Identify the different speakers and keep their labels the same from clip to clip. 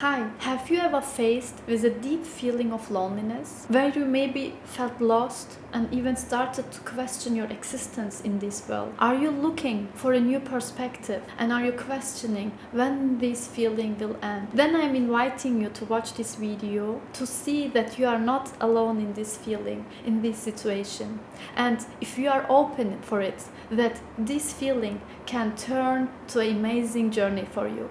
Speaker 1: Hi, have you ever faced with a deep feeling of loneliness, where you maybe felt lost and even started to question your existence in this world? Are you looking for a new perspective and are you questioning when this feeling will end? Then I'm inviting you to watch this video to see that you are not alone in this feeling, in this situation. And if you are open for it, that this feeling can turn to an amazing journey for you.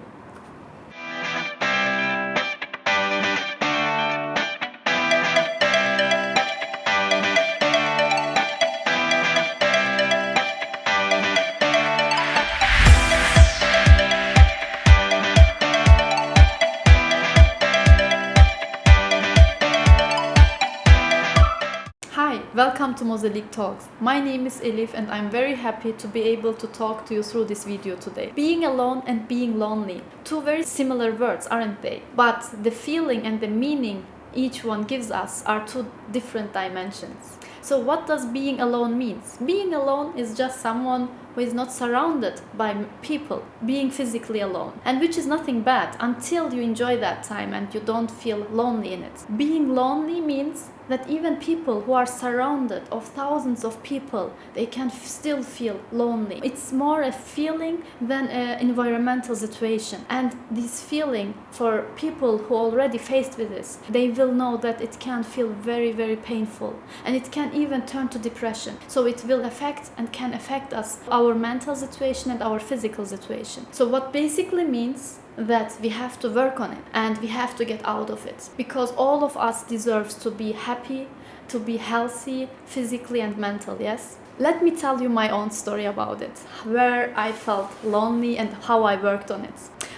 Speaker 1: Hi, welcome to Mosaic Talks. My name is Elif and I'm very happy to be able to talk to you through this video today. Being alone and being lonely, two very similar words, aren't they? But the feeling and the meaning each one gives us are two different dimensions. So what does being alone mean? Being alone is just someone who is not surrounded by people, being physically alone, and which is nothing bad until you enjoy that time and you don't feel lonely in it. Being lonely means that even people who are surrounded of thousands of people, they can still feel lonely. It's more a feeling than an environmental situation. And this feeling, for people who already faced with this, they will know that it can feel very, very painful. And it can even turn to depression. So it will affect and can affect us, our mental situation and our physical situation. So what basically means that we have to work on it and we have to get out of it, because all of us deserves to be happy, to be healthy physically and mentally. Yes, let me tell you my own story about it, where I felt lonely and how I worked on it.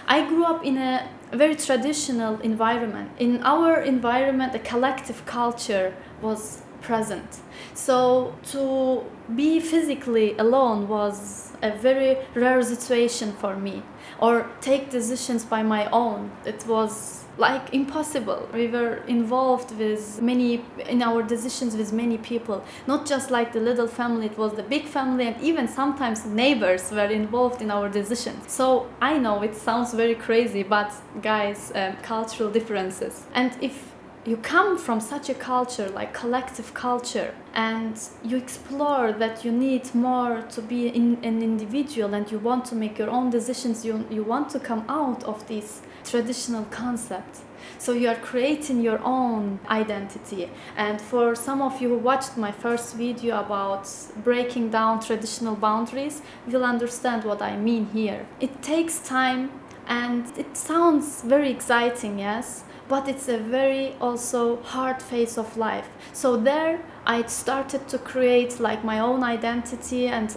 Speaker 1: I grew up in a very traditional environment. In our environment, a collective culture was present. So to be physically alone was a very rare situation for me, or take decisions by my own. It was like impossible. We were involved with in our decisions with many people, not just like the little family, it was the big family, and even sometimes neighbors were involved in our decisions. So I know it sounds very crazy, but guys, cultural differences. And if you come from such a culture, like collective culture, and you explore that you need more to be an individual and you want to make your own decisions, you want to come out of this traditional concept. So you are creating your own identity. And for some of you who watched my first video about breaking down traditional boundaries, you'll understand what I mean here. It takes time and it sounds very exciting, yes? But it's a very also hard phase of life. So there I started to create like my own identity and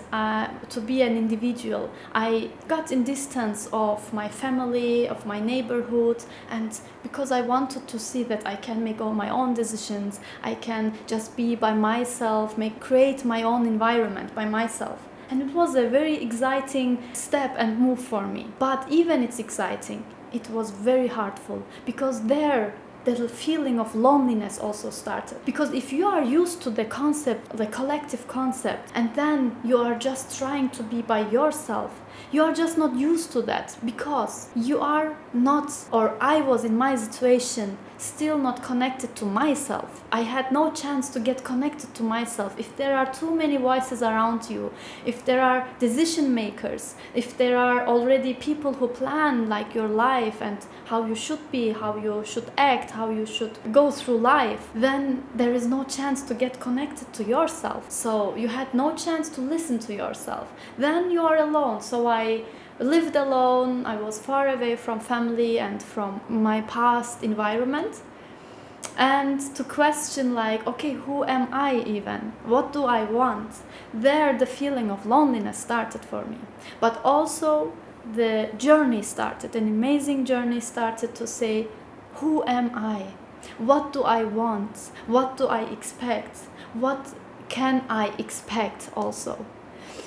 Speaker 1: to be an individual. I got in distance of my family, of my neighborhood, and because I wanted to see that I can make all my own decisions, I can just be by myself, create my own environment by myself. And it was a very exciting step and move for me. But even it's exciting, it was very hurtful, because there the feeling of loneliness also started. Because if you are used to the concept, the collective concept, and then you are just trying to be by yourself, you are just not used to that, because you are not, or I was in my situation, still not connected to myself. I had no chance to get connected to myself. If there are too many voices around you, if there are decision makers, if there are already people who plan like your life and how you should be, how you should act, how you should go through life, then there is no chance to get connected to yourself. So you had no chance to listen to yourself. Then you are alone. So I lived alone. I was far away from family and from my past environment, and to question like, okay, who am I even? What do I want? There the feeling of loneliness started for me. But also the journey started, an amazing journey started to say, who am I? What do I want? What do I expect? What can I expect also?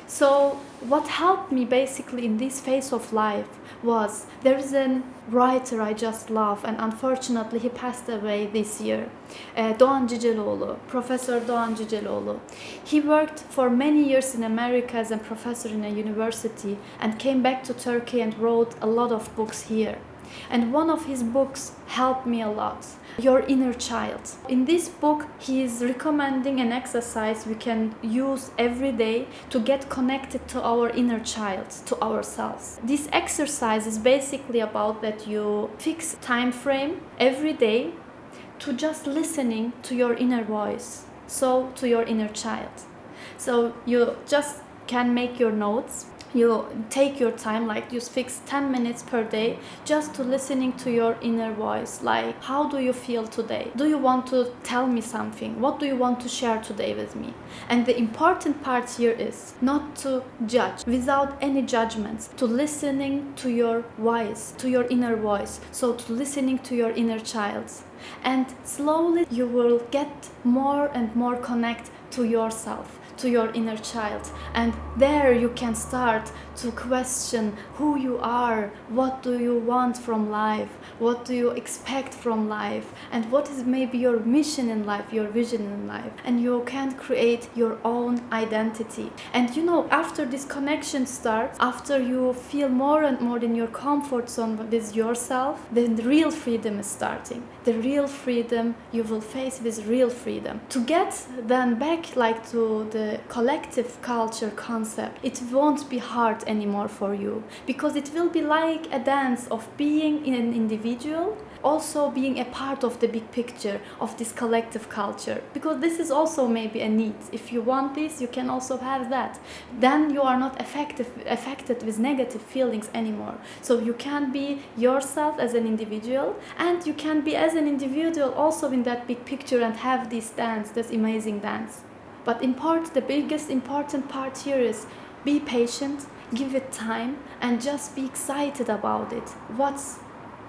Speaker 1: So what helped me basically in this phase of life was, there is a writer I just love, and unfortunately he passed away this year, Dogan Cüceloglu, Professor Dogan Cüceloglu. He worked for many years in America as a professor in a university and came back to Turkey and wrote a lot of books here. And one of his books helped me a lot. Your Inner Child. In this book, he is recommending an exercise we can use every day to get connected to our inner child, to ourselves. This exercise is basically about that you fix time frame every day to just listening to your inner voice, so to your inner child. So you just can make your notes. You take your time, like you fix 10 minutes per day just to listening to your inner voice. Like, how do you feel today? Do you want to tell me something? What do you want to share today with me? And the important part here is not to judge without any judgments, to listening to your voice, to your inner voice. So to listening to your inner child. And slowly you will get more and more connect to yourself, to your inner child, and there you can start to question who you are, what do you want from life, what do you expect from life, and what is maybe your mission in life, your vision in life, and you can create your own identity. And you know, after this connection starts, after you feel more and more in your comfort zone with yourself, then the real freedom is starting. The real freedom you will face with real freedom. To get then back like to the collective culture concept, it won't be hard anymore for you, because it will be like a dance of being an individual, also being a part of the big picture of this collective culture, because this is also maybe a need. If you want this, you can also have that. Then you are not affected with negative feelings anymore. So you can be yourself as an individual, and you can be as an individual also in that big picture and have this dance, this amazing dance. But the biggest important part here is be patient, give it time, and just be excited about it. What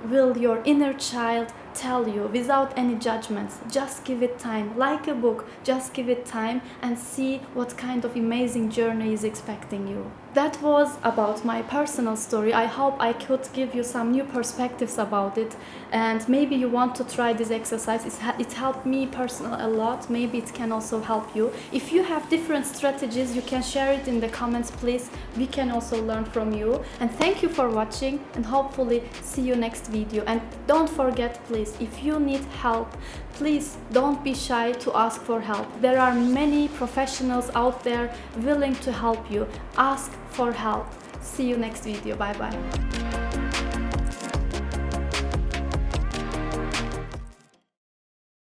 Speaker 1: will your inner child tell you without any judgments? Just give it time, like a book, just give it time and see what kind of amazing journey is expecting you. That was about my personal story. I hope I could give you some new perspectives about it, and maybe you want to try this exercise. It helped me personally a lot. Maybe it can also help you. If you have different strategies, you can share it in the comments, please. We can also learn from you. And thank you for watching, and hopefully see you next video. And don't forget, please, if you need help, please don't be shy to ask for help. There are many professionals out there willing to help you. Ask for help. See you next video. Bye bye.